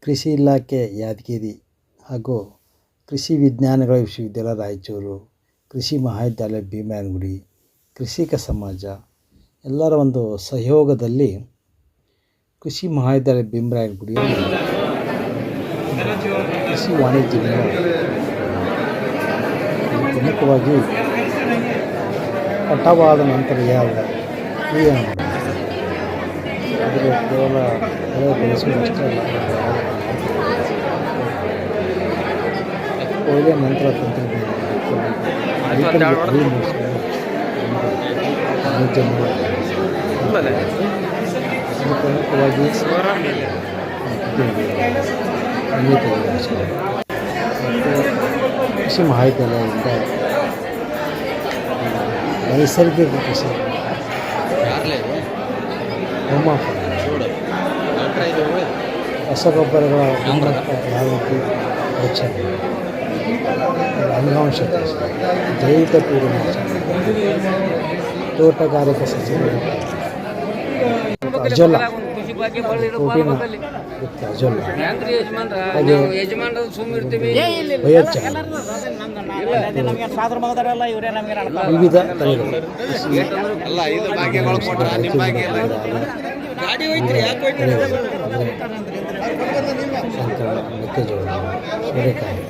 ಕೃಷಿ ಇಲಾಖೆ ಯಾದಗಿರಿ ಹಾಗೂ ಕೃಷಿ ವಿಜ್ಞಾನಗಳ ವಿಶ್ವವಿದ್ಯಾಲಯ ರಾಯಚೂರು, ಕೃಷಿ ಮಹಾವಿದ್ಯಾಲಯ ಭೀಮರಾಯನಗುಡಿ, ಕೃಷಿಕ ಸಮಾಜ ಎಲ್ಲರ ಒಂದು ಸಹಯೋಗದಲ್ಲಿ ಕೃಷಿ ಮಹಾವಿದ್ಯಾಲಯ ಭೀಮರಾಯನಗುಡಿಯಲ್ಲಿ ಕೃಷಿ ವಾಣಿಜ್ಯ ಮೇಳ ಪ್ರಮುಖವಾಗಿ ಕಟಾವಾದ ನಂತರ ಯಾವ ಕ್ರಿಯೆಯನ್ನು ಮಾಡಬೇಕು, ಅದರ ಕೇವಲ ಬೆಳೆ ಬೆಳೆಸುವುದಷ್ಟೇ ಅಲ್ಲ, ಕೊಯ್ಲಿನ ನಂತರ ತಂತ್ರಜ್ಞಾನ ರೈತರಿಗೆ ಅರಿವು ಮೂಡಿಸುವುದು ವಾಣಿಜ್ಯ ಮೇಳ. ಇದು ಪ್ರಮುಖವಾಗಿ ಕೃಷಿ ಮಹಾವಿದ್ಯಾಲಯದಿಂದ ನೈಸರ್ಗಿಕ ಕೃಷಿ, ರಸಗೊಬ್ಬರಗಳ ಗುಣಮಟ್ಟ ಯಾವ ರೀತಿ ರಕ್ಷಣೆ, ಅಂಗಾಂಶತೆ, ಜೈವಿಕ ಕೀಟನಾಶಕ, ತೋಟಗಾರಿಕೆ ಸಸ್ಯಗಳು, ಅಜೋಲ ಪ್ರೋಟೀನ್ ಮತ್ತು ಅಜೋಲ, ಹಾಗೆ ಬಯೋಚಾರ, ವಿವಿಧ ತಳಿಗಳು ಮೆಕ್ಕೆಜೋಳ, ಸೂರ್ಯಕಾಯಿ,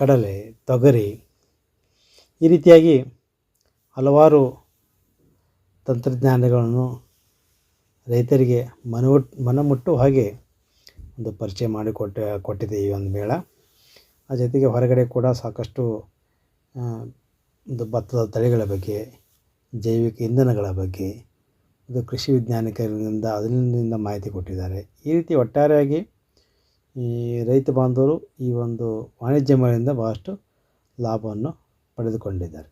ಕಡಲೆ, ತೊಗರಿ ಈ ರೀತಿಯಾಗಿ ಹಲವಾರು ತಂತ್ರಜ್ಞಾನಗಳನ್ನು ರೈತರಿಗೆ ಮನಮುಟ್ಟುವ ಹಾಗೆ ಒಂದು ಪರಿಚಯ ಕೊಟ್ಟಿದೆ ಈ ಒಂದು ಮೇಳ. ಆ ಜೊತೆಗೆ ಹೊರಗಡೆ ಕೂಡ ಸಾಕಷ್ಟು ಒಂದು ಭತ್ತದ ತಳಿಗಳ ಬಗ್ಗೆ, ಜೈವಿಕ ಇಂಧನಗಳ ಬಗ್ಗೆ, ಇದು ಕೃಷಿ ವಿಜ್ಞಾನಿಕರಿಂದ ಅದರಿಂದ ಮಾಹಿತಿ ಕೊಟ್ಟಿದ್ದಾರೆ. ಈ ರೀತಿ ಒಟ್ಟಾರೆಯಾಗಿ ಈ ರೈತ ಬಾಂಧವರು ಈ ಒಂದು ವಾಣಿಜ್ಯ ಮೇಳದಿಂದ ಬಹಳಷ್ಟು ಲಾಭವನ್ನು ಪಡೆದುಕೊಂಡಿದ್ದಾರೆ.